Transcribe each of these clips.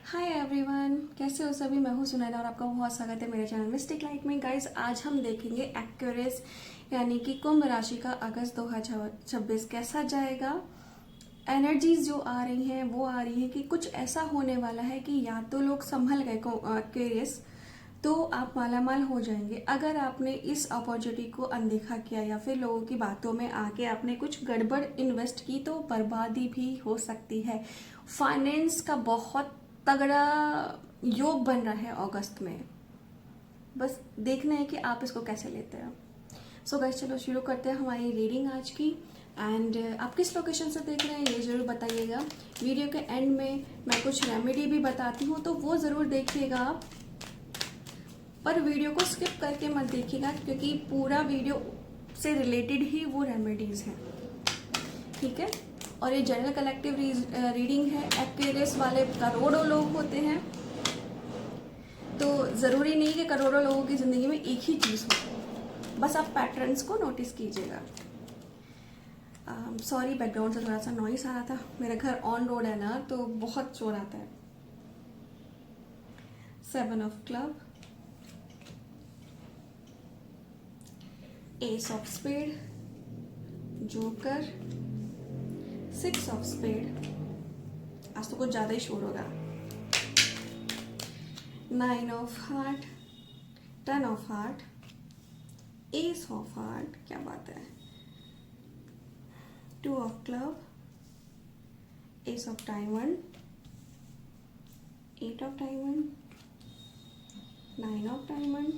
Hi everyone, कैसे हो सभी। मैं हूँ सुनैना और आपका बहुत स्वागत है मेरे चैनल मिस्टिक लाइट में। गाइस, आज हम देखेंगे एक्यूरेस यानी कि कुंभ राशि का अगस्त 2026 कैसा जाएगा। एनर्जीज जो आ रही हैं वो आ रही हैं कि कुछ ऐसा होने वाला है कि या तो लोग संभल गए एक्यूरेस, तो आप मालामाल हो जाएंगे अगर आपने इस अपॉर्चुनिटी को अनदेखा किया या फिर लोगों की बातों में आके आपने कुछ गड़बड़ इन्वेस्ट की तो बर्बादी भी हो सकती है। फाइनेंस का बहुत तगड़ा योग बन रहा है अगस्त में। बस देखना है कि आप इसको कैसे लेते हैं। सो गाइस, चलो शुरू करते हैं हमारी रीडिंग आज की। एंड आप किस लोकेशन से देख रहे हैं ये ज़रूर बताइएगा। वीडियो के एंड में मैं कुछ रेमेडी भी बताती हूँ तो वो ज़रूर देखिएगा आप, पर वीडियो को स्किप करके मत देखिएगा क्योंकि पूरा वीडियो से रिलेटेड ही वो रेमेडीज हैं, ठीक है। और ये जनरल कलेक्टिव रीडिंग है। एक्वेरियस वाले करोड़ों लोग होते हैं, तो ज़रूरी नहीं कि करोड़ों लोगों की ज़िंदगी में एक ही चीज़ हो, बस आप पैटर्न्स को नोटिस कीजिएगा। सॉरी, बैकग्राउंड से थोड़ा सा नॉइस आ रहा था। मेरा घर ऑन रोड है ना, तो बहुत शोर आता है। 7 of club, ace of spade, joker, 6 of spade. आज तो कुछ ज़्यादा ही शोर होगा। 9 of heart, 10 of heart, ace of heart, क्या बात है, 2 of club, ace of diamond, 8 of diamond, 9 of diamond,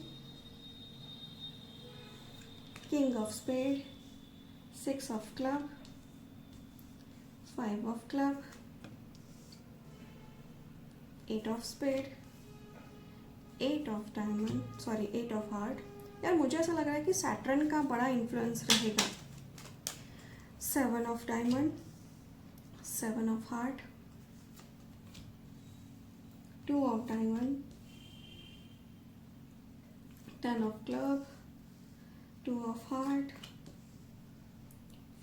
king of spade, 6 of club, 5 of club, 8 of spade, 8 of diamond, sorry 8 of heart. यार मुझे ऐसा लग रहा है कि सैटर्न का बड़ा इन्फ्लुएंस रहेगा। 7 of diamond, 7 of heart, 2 of diamond, 10 of club, 2 of heart,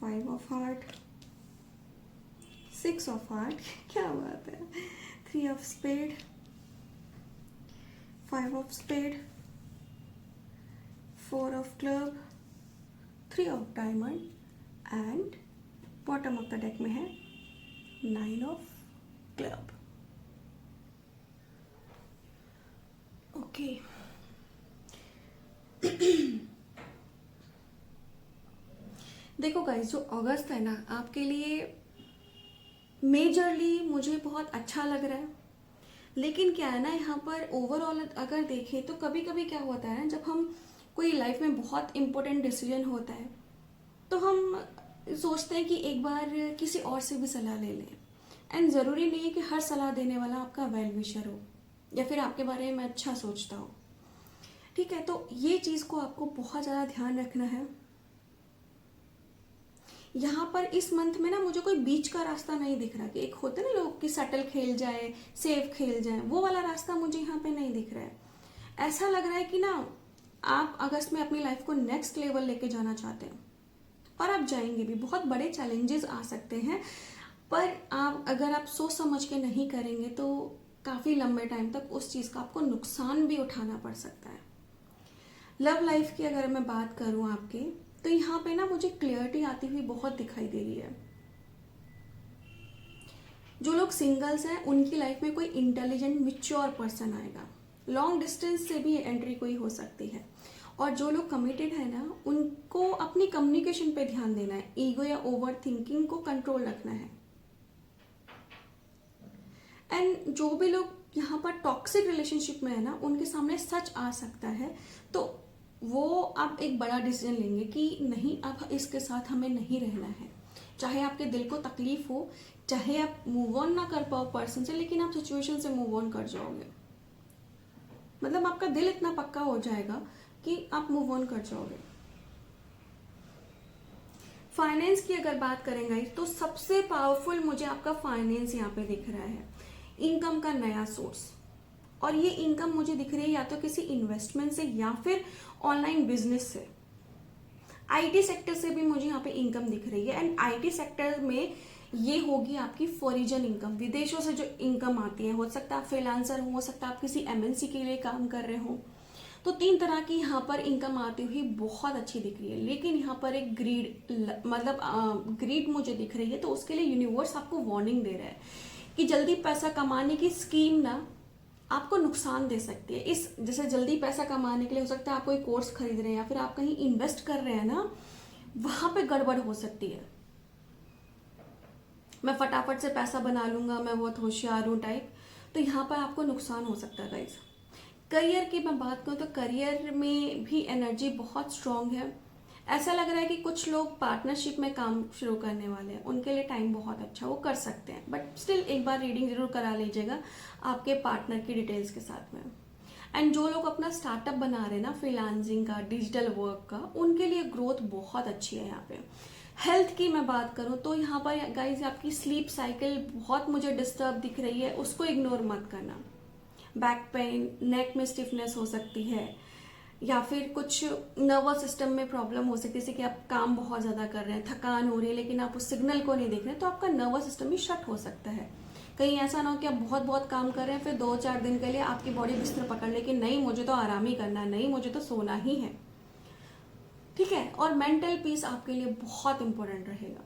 5 of heart, 6 of heart, क्या बात है, 3 of spade, 5 of spade, 4 of club, 3 of diamond and bottom of the deck में है 9 ऑफ क्लब। ओके, देखो guys, जो अगस्त है ना आपके लिए मेजरली मुझे बहुत अच्छा लग रहा है। लेकिन क्या है ना, यहाँ पर ओवरऑल अगर देखें तो कभी कभी क्या होता है ना, जब हम कोई लाइफ में बहुत इंपॉर्टेंट डिसीजन होता है तो हम सोचते हैं कि एक बार किसी और से भी सलाह ले लें। एंड ज़रूरी नहीं है कि हर सलाह देने वाला आपका वेल विशर हो या फिर आपके बारे में अच्छा सोचता हो, ठीक है। तो ये चीज़ को आपको बहुत ज़्यादा ध्यान रखना है। यहाँ पर इस मंथ में ना मुझे कोई बीच का रास्ता नहीं दिख रहा कि एक होते ना लोग कि सटल खेल जाए, सेफ खेल जाए, वो वाला रास्ता मुझे यहाँ पे नहीं दिख रहा है। ऐसा लग रहा है कि ना आप अगस्त में अपनी लाइफ को नेक्स्ट लेवल लेके जाना चाहते हैं और आप जाएंगे भी। बहुत बड़े चैलेंजेस आ सकते हैं, पर अगर आप सोच समझ के नहीं करेंगे तो काफ़ी लंबे टाइम तक उस चीज़ का आपको नुकसान भी उठाना पड़ सकता है। लव लाइफ की अगर मैं बात करूं आपके, तो यहाँ पे ना मुझे क्लियरिटी आती हुई बहुत दिखाई दे रही है। जो लोग सिंगल्स हैं उनकी लाइफ में कोई इंटेलिजेंट मिच्योर पर्सन आएगा। लॉन्ग डिस्टेंस से भी एंट्री कोई हो सकती है। और जो लोग कमिटेड है ना, उनको अपनी कम्युनिकेशन पे ध्यान देना है। ईगो या ओवर थिंकिंग को कंट्रोल रखना है। एंड जो भी लोग यहाँ पर टॉक्सिक रिलेशनशिप में है ना, उनके सामने सच आ सकता है, तो वो आप एक बड़ा डिसीजन लेंगे कि नहीं, अब इसके साथ हमें नहीं रहना है। चाहे आपके दिल को तकलीफ हो, चाहे आप मूव ऑन ना कर पाओ पर्सन से, लेकिन आप सिचुएशन से मूव ऑन कर जाओगे। मतलब आपका दिल इतना पक्का हो जाएगा कि आप मूव ऑन कर जाओगे। फाइनेंस की अगर बात करेंगे तो सबसे पावरफुल मुझे आपका फाइनेंस यहाँ पे दिख रहा है। इनकम का नया सोर्स, और ये इनकम मुझे दिख रही है या तो किसी इन्वेस्टमेंट से या फिर ऑनलाइन बिजनेस से। आईटी सेक्टर से भी मुझे यहाँ पे इनकम दिख रही है। एंड आईटी सेक्टर में ये होगी आपकी फॉरिजन इनकम, विदेशों से जो इनकम आती है। हो सकता है आप फ्रीलांसर हो सकता है आप किसी एमएनसी के लिए काम कर रहे हो। तो 3 तरह की यहाँ पर इनकम आती हुई बहुत अच्छी दिख रही है। लेकिन यहाँ पर एक ग्रीड मुझे दिख रही है, तो उसके लिए यूनिवर्स आपको वार्निंग दे रहा है कि जल्दी पैसा कमाने की स्कीम ना आपको नुकसान दे सकती है। इस जैसे जल्दी पैसा कमाने के लिए हो सकता है आप कोई कोर्स खरीद रहे हैं या फिर आप कहीं इन्वेस्ट कर रहे हैं ना, वहां पे गड़बड़ हो सकती है। मैं फटाफट से पैसा बना लूंगा, मैं बहुत होशियार हूं टाइप, तो यहाँ पर आपको नुकसान हो सकता है गाइस। करियर की मैं बात करूँ तो करियर में भी एनर्जी बहुत स्ट्रांग है। ऐसा लग रहा है कि कुछ लोग पार्टनरशिप में काम शुरू करने वाले हैं, उनके लिए टाइम बहुत अच्छा, वो कर सकते हैं। बट स्टिल एक बार रीडिंग जरूर करा लीजिएगा आपके पार्टनर की डिटेल्स के साथ में। एंड जो लोग अपना स्टार्टअप बना रहे हैं ना, फ्रीलांसिंग का, डिजिटल वर्क का, उनके लिए ग्रोथ बहुत अच्छी है यहाँ पे। हेल्थ की मैं बात करूँ तो यहाँ पर गाइज आपकी स्लीप साइकिल बहुत मुझे डिस्टर्ब दिख रही है, उसको इग्नोर मत करना। बैक पेन, नेक में स्टिफनेस हो सकती है, या फिर कुछ नर्वस सिस्टम में प्रॉब्लम हो सकती है, जैसे कि आप काम बहुत ज़्यादा कर रहे हैं, थकान हो रही है, लेकिन आप उस सिग्नल को नहीं देख रहे हैं, तो आपका नर्वस सिस्टम भी शट हो सकता है। कहीं ऐसा ना हो कि आप बहुत बहुत काम कर रहे हैं, फिर 2-4 दिन के लिए आपकी बॉडी बिस्तर पकड़ ले कि नहीं मुझे तो आराम ही करना है, नहीं मुझे तो सोना ही है। ठीक है। और मेंटल पीस आपके लिए बहुत इंपॉर्टेंट रहेगा।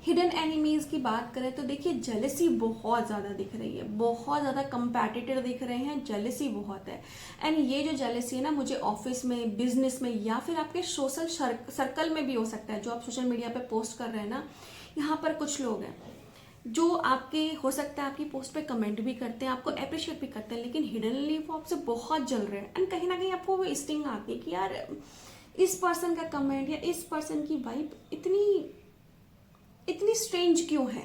हिडन एनिमीज की बात करें तो देखिए जेलसी बहुत ज़्यादा दिख रही है, बहुत ज़्यादा कंपैटिटर दिख रहे हैं, जेलसी बहुत है। एंड ये जो जेलसी है ना, मुझे ऑफिस में, बिजनेस में, या फिर आपके सोशल सर्कल में भी हो सकता है। जो आप सोशल मीडिया पे पोस्ट कर रहे हैं ना, यहाँ पर कुछ लोग हैं जो आपके, हो सकता है आपकी पोस्ट पे कमेंट भी करते हैं, आपको अप्रिशिएट भी करते हैं, लेकिन हिडनली वो आपसे बहुत जल रहे हैं। एंड कहीं ना कहीं आपको वो स्टिंग आती है कि यार इस पर्सन का कमेंट या इस पर्सन की वाइब इतनी स्ट्रेंज क्यों है।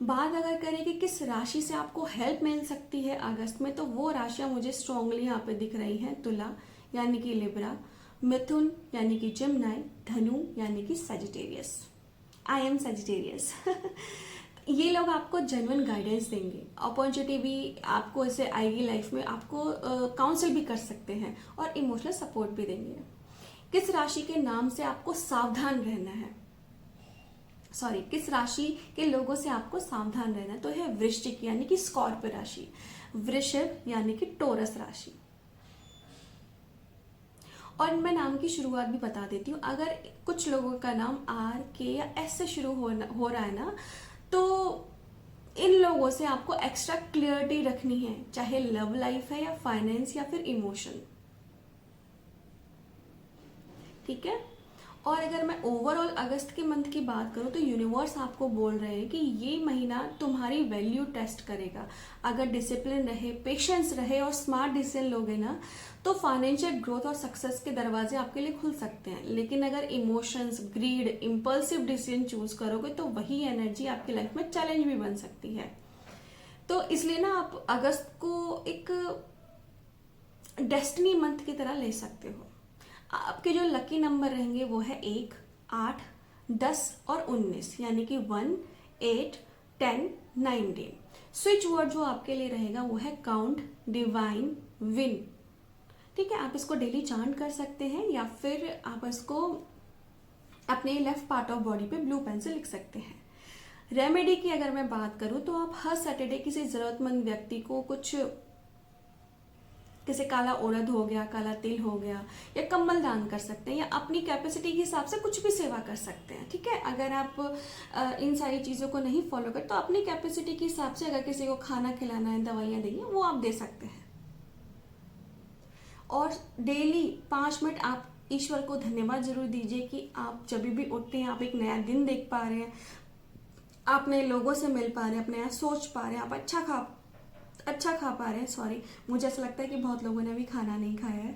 बात अगर करें कि किस राशि से आपको हेल्प मिल सकती है अगस्त में, तो वो राशियां मुझे स्ट्रांगली यहाँ पे दिख रही हैं। तुला यानी कि लिब्रा, मिथुन यानी कि जिमनाई, धनु यानी कि सजिटेरियस। I am Sagittarius. ये लोग आपको जेन्युइन गाइडेंस देंगे, अपॉर्चुनिटी भी आपको ऐसे आएगी लाइफ में, आपको काउंसिल भी कर सकते हैं और इमोशनल सपोर्ट भी देंगे। किस राशि के नाम से आपको सावधान रहना है, किस राशि के लोगों से आपको सावधान रहना है, तो है वृश्चिक यानी कि स्कॉर्पियो राशि, वृषभ यानी कि टोरस राशि। और मैं नाम की शुरुआत भी बता देती हूँ। अगर कुछ लोगों का नाम आर, के या एस से शुरू हो रहा है ना, तो इन लोगों से आपको एक्स्ट्रा क्लियरिटी रखनी है, चाहे लव लाइफ है या फाइनेंस या फिर इमोशन। ठीक है। और अगर मैं ओवरऑल अगस्त के मंथ की बात करूं तो यूनिवर्स आपको बोल रहे हैं कि ये महीना तुम्हारी वैल्यू टेस्ट करेगा। अगर डिसिप्लिन रहे, पेशेंस रहे और स्मार्ट डिसीजन लोगे ना, तो फाइनेंशियल ग्रोथ और सक्सेस के दरवाजे आपके लिए खुल सकते हैं। लेकिन अगर emotions, greed, impulsive decision choose करोगे तो वही एनर्जी आपकी लाइफ में चैलेंज भी बन सकती है। तो इसलिए ना आप अगस्त को एक डेस्टिनी मंथ की तरह ले सकते हो। आपके जो लकी नंबर रहेंगे वो है 1, 8, 10 और 19, यानी कि 1, 8, 10, 19। स्विच वर्ड जो आपके लिए रहेगा वो है काउंट, डिवाइन, विन। ठीक है। आप इसको डेली चांट कर सकते हैं या फिर आप इसको अपने लेफ्ट पार्ट ऑफ बॉडी पे ब्लू पेन से लिख सकते हैं। रेमेडी की अगर मैं बात करूं तो आप हर सैटरडे किसी जरूरतमंद व्यक्ति को कुछ, जैसे काला उड़द हो गया, काला तिल हो गया, या कम्बल दान कर सकते हैं, या अपनी कैपेसिटी के हिसाब से कुछ भी सेवा कर सकते हैं। ठीक है। अगर आप इन सारी चीज़ों को नहीं फॉलो कर तो अपनी कैपेसिटी के हिसाब से अगर किसी को खाना खिलाना है, दवाइयाँ देनी है, वो आप दे सकते हैं। और डेली 5 मिनट आप ईश्वर को धन्यवाद जरूर दीजिए कि आप जब भी उठते हैं आप एक नया दिन देख पा रहे हैं, आप नए लोगों से मिल पा रहे हैं, आप नया सोच पा रहे हैं, आप अच्छा खा पा रहे हैं। मुझे ऐसा लगता है कि बहुत लोगों ने अभी खाना नहीं खाया है।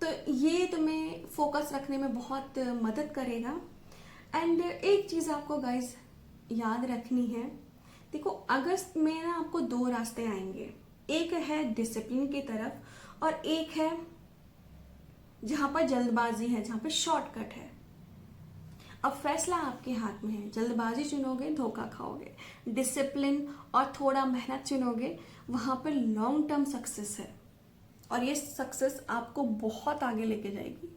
तो ये तुम्हें फोकस रखने में बहुत मदद करेगा। एंड एक चीज़ आपको गाइज याद रखनी है, देखो अगस्त में ना आपको 2 रास्ते आएंगे। एक है डिसिप्लिन की तरफ और एक है जहां पर जल्दबाजी है, जहां पर शॉर्टकट है। अब फैसला आपके हाथ में है, जल्दबाजी चुनोगे धोखा खाओगे, डिसिप्लिन और थोड़ा मेहनत चुनोगे वहां पर लॉन्ग टर्म सक्सेस है और ये सक्सेस आपको बहुत आगे लेके जाएगी।